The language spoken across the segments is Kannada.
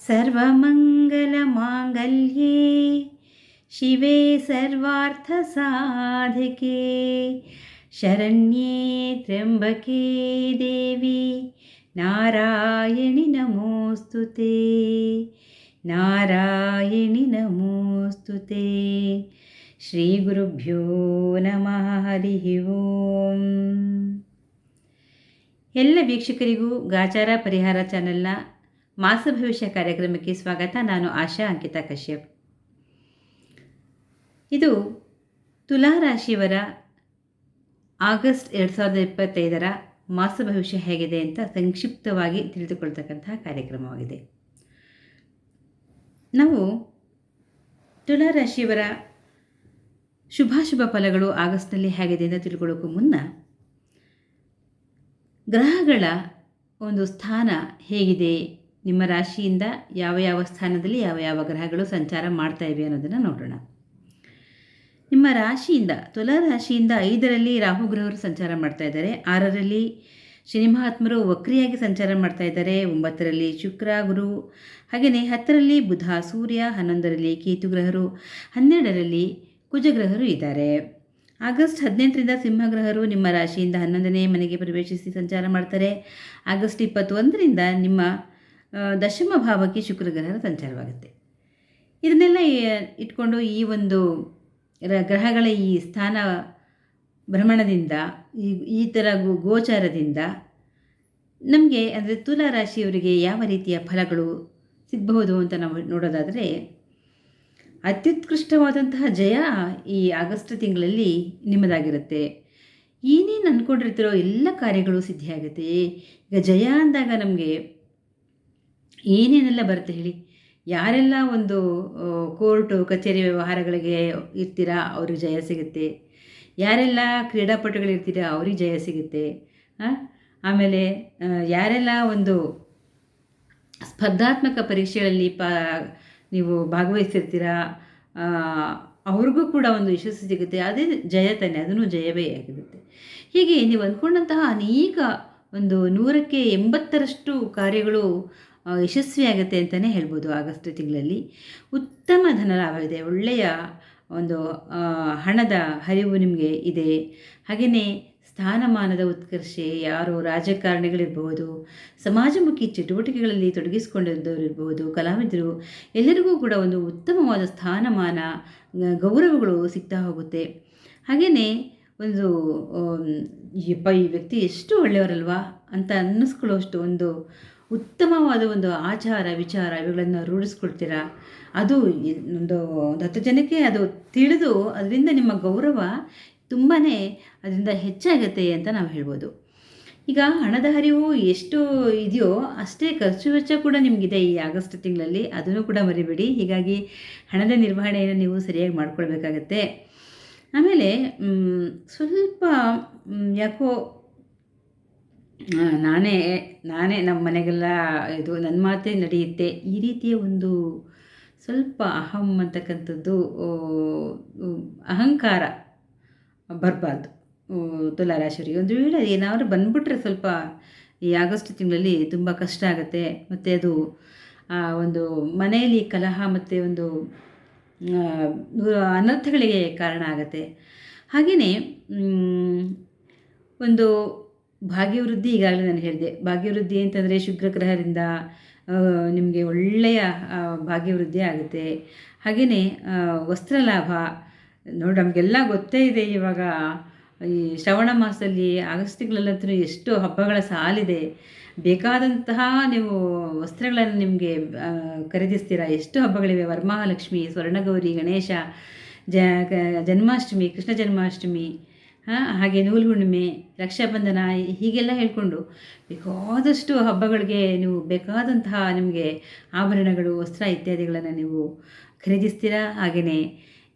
सर्वमङ्गलमाङ्गल्ये शिवे सर्वार्थसाधिके शरण्ये त्र्यम्बके देवी नारायणि नमोऽस्तु ते नारायणि नमोऽस्तु ते ಶ್ರೀಗುರುಭ್ಯೋ ನಮಃ ಹರಿ ಓಂ. ಎಲ್ಲ ವೀಕ್ಷಕರಿಗೂ ಗಾಚಾರ ಪರಿಹಾರ ಚಾನೆಲ್ನ ಮಾಸ ಭವಿಷ್ಯ ಕಾರ್ಯಕ್ರಮಕ್ಕೆ ಸ್ವಾಗತ. ನಾನು ಆಶಾ ಅಂಕಿತಾ ಕಶ್ಯಪ್. ಇದು ತುಲಾ ರಾಶಿಯವರ ಆಗಸ್ಟ್ 2025 ಮಾಸ ಭವಿಷ್ಯ ಹೇಗಿದೆ ಅಂತ ಸಂಕ್ಷಿಪ್ತವಾಗಿ ತಿಳಿದುಕೊಳ್ತಕ್ಕಂತಹ ಕಾರ್ಯಕ್ರಮವಾಗಿದೆ. ನಾವು ತುಲಾ ರಾಶಿಯವರ ಶುಭಾಶುಭ ಫಲಗಳು ಆಗಸ್ಟ್ನಲ್ಲಿ ಹೇಗಿದೆ ಅಂತ ತಿಳ್ಕೊಳ್ಳೋಕ್ಕೂ ಮುನ್ನ ಗ್ರಹಗಳ ಒಂದು ಸ್ಥಾನ ಹೇಗಿದೆ, ನಿಮ್ಮ ರಾಶಿಯಿಂದ ಯಾವ ಯಾವ ಸ್ಥಾನದಲ್ಲಿ ಯಾವ ಯಾವ ಗ್ರಹಗಳು ಸಂಚಾರ ಮಾಡ್ತಾ ಇವೆ ಅನ್ನೋದನ್ನು ನೋಡೋಣ. ನಿಮ್ಮ ರಾಶಿಯಿಂದ ತುಲಾ ರಾಶಿಯಿಂದ 5ರಲ್ಲಿ ರಾಹು ಗ್ರಹರು ಸಂಚಾರ ಮಾಡ್ತಾ ಇದ್ದಾರೆ, 6ರಲ್ಲಿ ಶನಿ ಮಹಾತ್ಮರು ವಕ್ರಿಯಾಗಿ ಸಂಚಾರ ಮಾಡ್ತಾ ಇದ್ದಾರೆ, 9ರಲ್ಲಿ ಶುಕ್ರ ಗುರು, ಹಾಗೆಯೇ 10ರಲ್ಲಿ ಬುಧ ಸೂರ್ಯ, 11ರಲ್ಲಿ ಕೇತು ಗ್ರಹರು, 12ರಲ್ಲಿ ಕುಜಗ್ರಹರು ಇದ್ದಾರೆ. ಆಗಸ್ಟ್ 18ರಿಂದ ಸಿಂಹಗ್ರಹರು ನಿಮ್ಮ ರಾಶಿಯಿಂದ 11ನೇ ಮನೆಗೆ ಪ್ರವೇಶಿಸಿ ಸಂಚಾರ ಮಾಡ್ತಾರೆ. ಆಗಸ್ಟ್ 21ರಿಂದ ನಿಮ್ಮ ದಶಮ ಭಾವಕ್ಕೆ ಶುಕ್ರಗ್ರಹರ ಸಂಚಾರವಾಗುತ್ತೆ. ಇದನ್ನೆಲ್ಲ ಇಟ್ಕೊಂಡು ಈ ಒಂದು ಗ್ರಹಗಳ ಈ ಸ್ಥಾನ ಭ್ರಮಣದಿಂದ ಈ ಥರ ಗೋಚಾರದಿಂದ ನಮಗೆ ಅಂದರೆ ತುಲಾ ರಾಶಿಯವರಿಗೆ ಯಾವ ರೀತಿಯ ಫಲಗಳು ಸಿಗಬಹುದು ಅಂತ ನಾವು ನೋಡೋದಾದರೆ, ಅತ್ಯುತ್ಕೃಷ್ಟವಾದಂತಹ ಜಯ ಈ ಆಗಸ್ಟ್ ತಿಂಗಳಲ್ಲಿ ನಿಮ್ಮದಾಗಿರುತ್ತೆ. ಏನೇನು ಅಂದ್ಕೊಂಡಿರ್ತೀರೋ ಎಲ್ಲ ಕಾರ್ಯಗಳು ಸಿದ್ಧಿಯಾಗುತ್ತೆ. ಈಗ ಜಯ ಅಂದಾಗ ನಮಗೆ ಏನೇನೆಲ್ಲ ಬರುತ್ತೆ ಹೇಳಿ. ಯಾರೆಲ್ಲ ಒಂದು ಕೋರ್ಟು ಕಚೇರಿ ವ್ಯವಹಾರಗಳಿಗೆ ಇರ್ತೀರಾ ಅವ್ರಿಗೆ ಜಯ ಸಿಗುತ್ತೆ, ಯಾರೆಲ್ಲ ಕ್ರೀಡಾಪಟುಗಳಿರ್ತೀರಾ ಅವ್ರಿಗೆ ಜಯ ಸಿಗುತ್ತೆ. ಆಮೇಲೆ ಯಾರೆಲ್ಲ ಒಂದು ಸ್ಪರ್ಧಾತ್ಮಕ ಪರೀಕ್ಷೆಗಳಲ್ಲಿ ನೀವು ಭಾಗವಹಿಸಿರ್ತೀರಾ ಅವ್ರಿಗೂ ಕೂಡ ಒಂದು ಯಶಸ್ಸು ಸಿಗುತ್ತೆ. ಅದೇ ಜಯ ತಾನೆ, ಅದನ್ನು ಜಯವೇ ಆಗಿರುತ್ತೆ. ಹೀಗೆ ನೀವು ಅಂದ್ಕೊಂಡಂತಹ ಅನೇಕ ಒಂದು 100ಕ್ಕೆ 80ರಷ್ಟು ಕಾರ್ಯಗಳು ಯಶಸ್ವಿಯಾಗುತ್ತೆ ಅಂತಲೇ ಹೇಳ್ಬೋದು. ಆಗಸ್ಟ್ ತಿಂಗಳಲ್ಲಿ ಉತ್ತಮ ಧನಲಾಭವಿದೆ, ಒಳ್ಳೆಯ ಒಂದು ಹಣದ ಹರಿವು ನಿಮಗೆ ಇದೆ. ಹಾಗೆಯೇ ಸ್ಥಾನಮಾನದ ಉತ್ಕರ್ಷೆ, ಯಾರು ರಾಜಕಾರಣಿಗಳಿರ್ಬೋದು, ಸಮಾಜಮುಖಿ ಚಟುವಟಿಕೆಗಳಲ್ಲಿ ತೊಡಗಿಸಿಕೊಂಡಿದ್ದವರಿರ್ಬೋದು, ಕಲಾವಿದರು, ಎಲ್ಲರಿಗೂ ಕೂಡ ಒಂದು ಉತ್ತಮವಾದ ಸ್ಥಾನಮಾನ ಗೌರವಗಳು ಸಿಗ್ತಾ ಹೋಗುತ್ತೆ. ಹಾಗೆಯೇ ಒಂದು ಈ ವ್ಯಕ್ತಿ ಎಷ್ಟು ಒಳ್ಳೆಯವರಲ್ವಾ ಅಂತ ಅನ್ನಿಸ್ಕೊಳ್ಳೋಷ್ಟು ಒಂದು ಉತ್ತಮವಾದ ಒಂದು ಆಚಾರ ವಿಚಾರ ಇವುಗಳನ್ನು ರೂಢಿಸ್ಕೊಳ್ತೀರಾ. ಅದು ಒಂದು 10 ಜನಕ್ಕೆ ಅದು ತಿಳಿದು ಅದರಿಂದ ನಿಮ್ಮ ಗೌರವ ತುಂಬಾ ಅದರಿಂದ ಹೆಚ್ಚಾಗುತ್ತೆ ಅಂತ ನಾವು ಹೇಳ್ಬೋದು. ಈಗ ಹಣದ ಹರಿವು ಎಷ್ಟು ಇದೆಯೋ ಅಷ್ಟೇ ಖರ್ಚು ವೆಚ್ಚ ಕೂಡ ನಿಮಗಿದೆ ಈ ಆಗಸ್ಟ್ ತಿಂಗಳಲ್ಲಿ, ಅದನ್ನು ಕೂಡ ಮರಿಬೇಡಿ. ಹೀಗಾಗಿ ಹಣದ ನಿರ್ವಹಣೆಯನ್ನು ನೀವು ಸರಿಯಾಗಿ ಮಾಡ್ಕೊಳ್ಬೇಕಾಗತ್ತೆ. ಆಮೇಲೆ ಸ್ವಲ್ಪ ಯಾಕೋ ನಾನೇ ನಮ್ಮ ಮನೆಗೆಲ್ಲ ಇದು ನನ್ನ ಮಾತೇ ನಡೆಯುತ್ತೆ ಈ ರೀತಿಯ ಒಂದು ಸ್ವಲ್ಪ ಅಹಂ ಅಂತಕ್ಕಂಥದ್ದು ಅಹಂಕಾರ ಬರಬಾರ್ದು ತುಲಾ ರಾಶಿಯವರಿಗೆ. ಒಂದು ವೇಳೆ ಏನಾದರೂ ಬಂದ್ಬಿಟ್ರೆ ಸ್ವಲ್ಪ ಈ ಆಗಸ್ಟ್ ತಿಂಗಳಲ್ಲಿ ತುಂಬ ಕಷ್ಟ ಆಗುತ್ತೆ. ಮತ್ತು ಅದು ಒಂದು ಮನೆಯಲ್ಲಿ ಕಲಹ ಮತ್ತು ಒಂದು ಅನರ್ಥಗಳಿಗೆ ಕಾರಣ ಆಗುತ್ತೆ. ಹಾಗೆಯೇ ಒಂದು ಭಾಗ್ಯವೃದ್ಧಿ, ಈಗಾಗಲೇ ನಾನು ಹೇಳಿದೆ, ಭಾಗ್ಯವೃದ್ಧಿ ಅಂತಂದರೆ ಶುಕ್ರಗ್ರಹದಿಂದ ನಿಮಗೆ ಒಳ್ಳೆಯ ಭಾಗ್ಯವೃದ್ಧಿ ಆಗುತ್ತೆ. ಹಾಗೆಯೇ ವಸ್ತ್ರಲಾಭ ನೋಡಿ, ನಮಗೆಲ್ಲ ಗೊತ್ತೇ ಇದೆ. ಇವಾಗ ಈ ಶ್ರವಣ ಮಾಸದಲ್ಲಿ ಆಗಸ್ಟ್ ತಿಂಗಳಲ್ಲಂತೂ ಎಷ್ಟು ಹಬ್ಬಗಳ ಸಾಲಿದೆ. ಬೇಕಾದಂತಹ ನೀವು ವಸ್ತ್ರಗಳನ್ನು ನಿಮಗೆ ಖರೀದಿಸ್ತೀರಾ. ಎಷ್ಟು ಹಬ್ಬಗಳಿವೆ, ವರಮಹಾಲಕ್ಷ್ಮಿ, ಸ್ವರ್ಣಗೌರಿ, ಗಣೇಶ, ಜನ್ಮಾಷ್ಟಮಿ, ಕೃಷ್ಣ ಜನ್ಮಾಷ್ಟಮಿ, ಹಾಗೆ ನೂಲು ಹುಣ್ಣಿಮೆ, ರಕ್ಷಾಬಂಧನ, ಹೀಗೆಲ್ಲ ಹೇಳ್ಕೊಂಡು ಬೇಕಾದಷ್ಟು ಹಬ್ಬಗಳಿಗೆ ನೀವು ಬೇಕಾದಂತಹ ನಿಮಗೆ ಆಭರಣಗಳು, ವಸ್ತ್ರ ಇತ್ಯಾದಿಗಳನ್ನು ನೀವು ಖರೀದಿಸ್ತೀರಾ. ಹಾಗೆಯೇ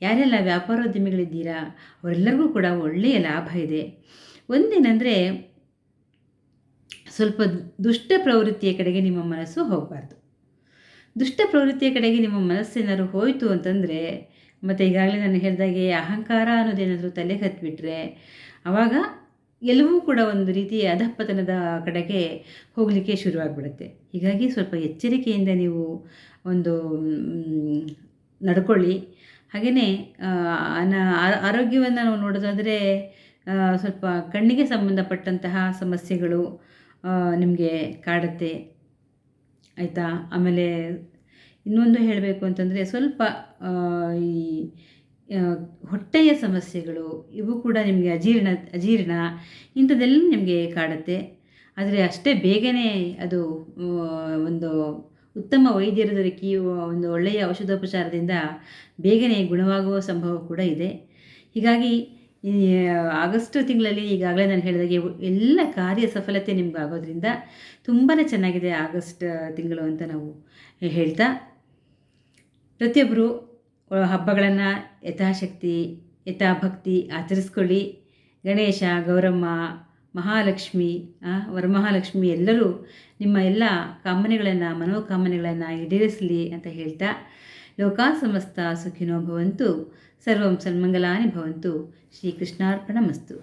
ಯಾರೆಲ್ಲ ವ್ಯಾಪಾರೋದ್ಯಮಿಗಳಿದ್ದೀರಾ ಅವರೆಲ್ಲರಿಗೂ ಕೂಡ ಒಳ್ಳೆಯ ಲಾಭ ಇದೆ. ಒಂದೇನೆಂದರೆ ಸ್ವಲ್ಪ ದುಷ್ಟ ಪ್ರವೃತ್ತಿಯ ಕಡೆಗೆ ನಿಮ್ಮ ಮನಸ್ಸು ಹೋಗಬಾರ್ದು. ದುಷ್ಟ ಪ್ರವೃತ್ತಿಯ ಕಡೆಗೆ ನಿಮ್ಮ ಮನಸ್ಸೇನಾದ್ರು ಹೋಯಿತು ಅಂತಂದರೆ, ಮತ್ತು ಈಗಾಗಲೇ ನಾನು ಹೇಳಿದಾಗೆ ಅಹಂಕಾರ ಅನ್ನೋದೇನಾದರೂ ತಲೆಗೆ ಹತ್ತಿಬಿಟ್ರೆ ಆವಾಗ ಎಲ್ಲವೂ ಕೂಡ ಒಂದು ರೀತಿಯ ಅಧಃಪತನದ ಕಡೆಗೆ ಹೋಗಲಿಕ್ಕೆ ಶುರುವಾಗ್ಬಿಡುತ್ತೆ. ಹೀಗಾಗಿ ಸ್ವಲ್ಪ ಎಚ್ಚರಿಕೆಯಿಂದ ನೀವು ಒಂದು ನಡ್ಕೊಳ್ಳಿ. ಹಾಗೆಯೇ ಆರೋಗ್ಯವನ್ನು ನಾವು ನೋಡೋದಾದರೆ ಸ್ವಲ್ಪ ಕಣ್ಣಿಗೆ ಸಂಬಂಧಪಟ್ಟಂತಹ ಸಮಸ್ಯೆಗಳು ನಿಮಗೆ ಕಾಡುತ್ತೆ, ಆಯಿತಾ. ಆಮೇಲೆ ಇನ್ನೊಂದು ಹೇಳಬೇಕು ಅಂತಂದರೆ ಸ್ವಲ್ಪ ಈ ಹೊಟ್ಟೆಯ ಸಮಸ್ಯೆಗಳು ಇವು ಕೂಡ ನಿಮಗೆ ಅಜೀರ್ಣ ಇಂಥದ್ದೆಲ್ಲ ನಿಮಗೆ ಕಾಡುತ್ತೆ. ಆದರೆ ಅಷ್ಟೇ ಬೇಗನೆ ಅದು ಒಂದು ಉತ್ತಮ ವೈದ್ಯರ ದೊರಕಿಯುವ ಒಂದು ಒಳ್ಳೆಯ ಔಷಧೋಪಚಾರದಿಂದ ಬೇಗನೆ ಗುಣವಾಗುವ ಸಂಭವ ಕೂಡ ಇದೆ. ಹೀಗಾಗಿ ಈ ಆಗಸ್ಟ್ ತಿಂಗಳಲ್ಲಿ ಈಗಾಗಲೇ ನಾನು ಹೇಳಿದಾಗೆ ಎಲ್ಲ ಕಾರ್ಯ ಸಫಲತೆ ನಿಮ್ಗೆ ಆಗೋದ್ರಿಂದ ತುಂಬಾ ಚೆನ್ನಾಗಿದೆ ಆಗಸ್ಟ್ ತಿಂಗಳು ಅಂತ ನಾವು ಹೇಳ್ತಾ, ಪ್ರತಿಯೊಬ್ಬರು ಹಬ್ಬಗಳನ್ನು ಯಥಾಶಕ್ತಿ ಯಥಾಭಕ್ತಿ ಆಚರಿಸ್ಕೊಳ್ಳಿ. ಗಣೇಶ, ಗೌರಮ್ಮ, ಮಹಾಲಕ್ಷ್ಮಿ, ವರಮಹಾಲಕ್ಷ್ಮಿ ಎಲ್ಲರೂ ನಿಮ್ಮ ಎಲ್ಲ ಮನೋಕಾಮನೆಗಳನ್ನು ಈಡೇರಿಸಲಿ ಅಂತ ಹೇಳ್ತಾ, ಲೋಕಾ ಸಮಸ್ತ ಸುಖಿನೋ ಭವಂತು, ಸರ್ವಂ ಸನ್ಮಂಗಲಾನಿ ಭವಂತು. ಶ್ರೀಕೃಷ್ಣಾರ್ಪಣಮಸ್ತು.